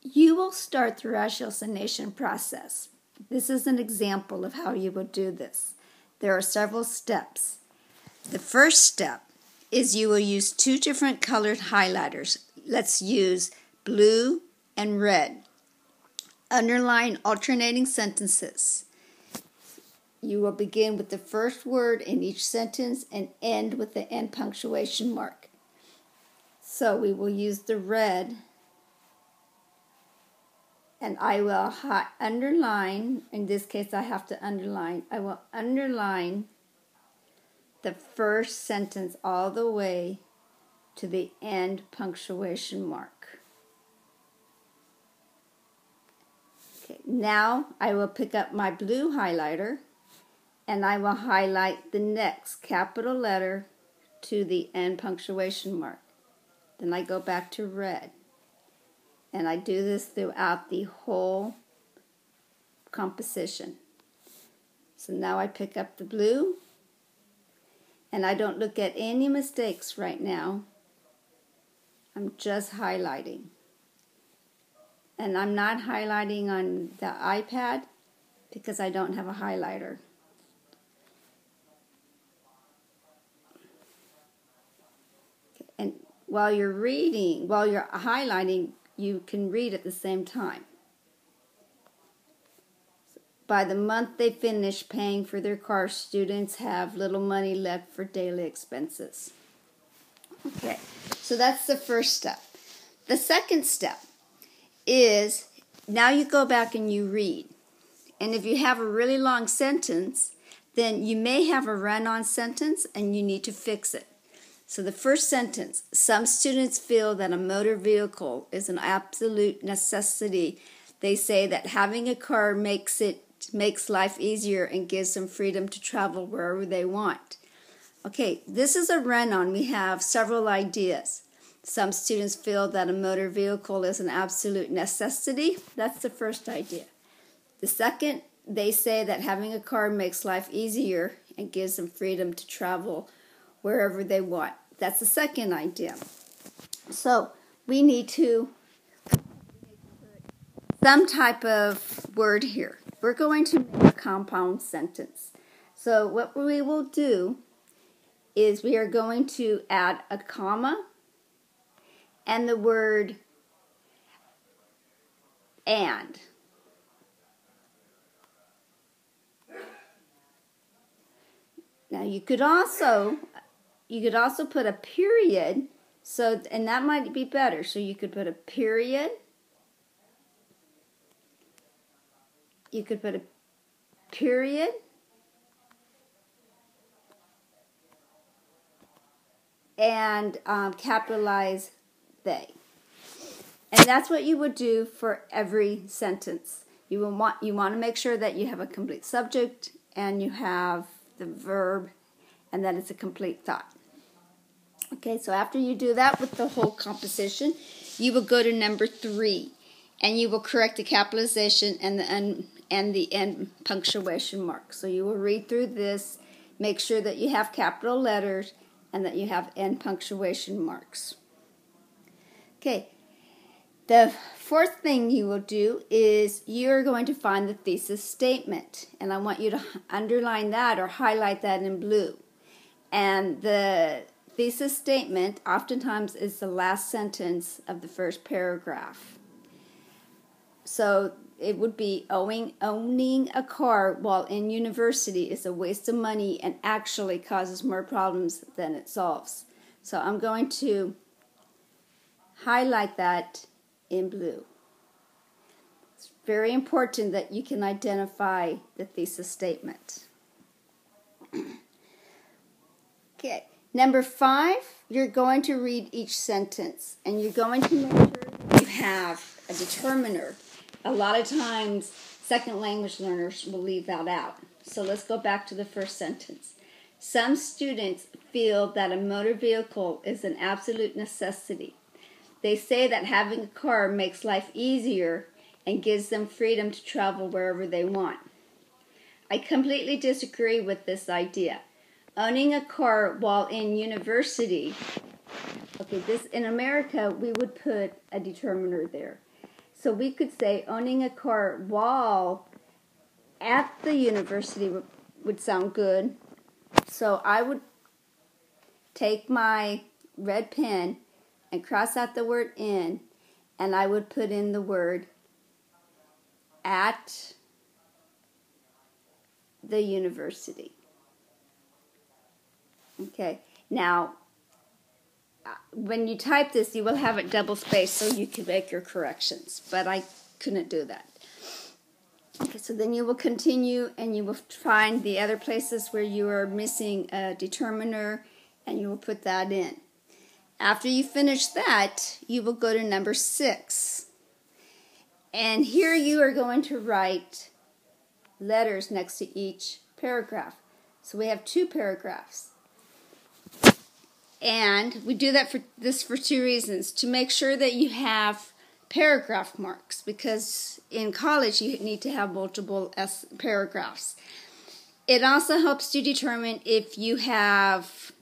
You will start the ratiocination process. This is an example of how you will do this. There are several steps. The first step is you will use two different colored highlighters. Let's use blue and red. Underline alternating sentences. You will begin with the first word in each sentence and end with the end punctuation mark. So we will use the red, and I will underline, in this case I have to underline, I will underline the first sentence all the way to the end punctuation mark. Okay, now I will pick up my blue highlighter and I will highlight the next capital letter to the end punctuation mark. Then I go back to red. And I do this throughout the whole composition. So now I pick up the blue, and I don't look at any mistakes right now. I'm just highlighting. And I'm not highlighting on the iPad because I don't have a highlighter. Okay. And while you're highlighting, you can read at the same time. By the month they finish paying for their car, students have little money left for daily expenses. Okay, so that's the first step. The second step is now you go back and you read. And if you have a really long sentence, then you may have a run-on sentence and you need to fix it. So the first sentence, some students feel that a motor vehicle is an absolute necessity. They say that having a car makes life easier and gives them freedom to travel wherever they want. Okay, this is a run-on. We have several ideas. Some students feel that a motor vehicle is an absolute necessity. That's the first idea. The second, they say that having a car makes life easier and gives them freedom to travel wherever they want. That's the second idea. So we need to put some type of word here. We're going to make a compound sentence. So what we will do is we are going to add a comma and the word and. Now you could also put a period, and that might be better. So you could put a period. You could put a period. And capitalize they. And that's what you would do for every sentence. You want to make sure that you have a complete subject and you have the verb and that it's a complete thought. Okay, so after you do that with the whole composition, you will go to number 3, and you will correct the capitalization and the end punctuation mark. So you will read through this, make sure that you have capital letters and that you have end punctuation marks. Okay, the fourth thing you will do is you're going to find the thesis statement, and I want you to underline that or highlight that in blue. And the thesis statement oftentimes is the last sentence of the first paragraph. So it would be owning a car while in university is a waste of money and actually causes more problems than it solves. So I'm going to highlight that in blue. It's very important that you can identify the thesis statement. Okay. Number 5, you're going to read each sentence, and you're going to make sure that you have a determiner. A lot of times, second language learners will leave that out. So let's go back to the first sentence. Some students feel that a motor vehicle is an absolute necessity. They say that having a car makes life easier and gives them freedom to travel wherever they want. I completely disagree with this idea. Owning a car while in university, okay, this in America, we would put a determiner there. So we could say owning a car while at the university would sound good. So I would take my red pen and cross out the word in, and I would put in the word at the university. Okay, now when you type this, you will have it double spaced so you can make your corrections, but I couldn't do that. Okay, so then you will continue and you will find the other places where you are missing a determiner, and you will put that in. After you finish that, you will go to number 6. And here you are going to write letters next to each paragraph. So we have 2 paragraphs. And we do that for 2 reasons. To make sure that you have paragraph marks, because in college you need to have multiple paragraphs. It also helps you determine if you have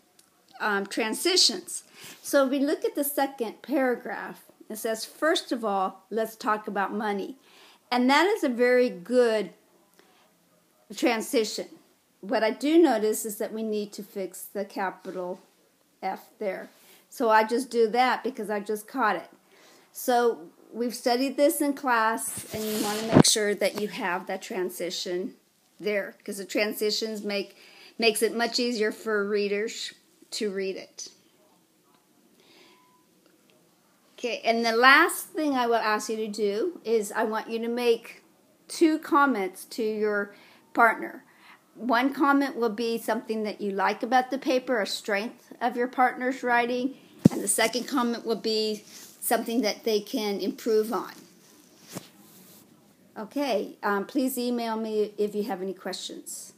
transitions. So if we look at the second paragraph, it says, first of all, let's talk about money. And that is a very good transition. What I do notice is that we need to fix the capital F there. So I just do that because I just caught it. So we've studied this in class, and you want to make sure that you have that transition there, because the transitions makes it much easier for readers to read it. Okay, and the last thing I will ask you to do is I want you to make 2 comments to your partner. One comment will be something that you like about the paper, a strength of your partner's writing, and the second comment will be something that they can improve on. Okay, please email me if you have any questions.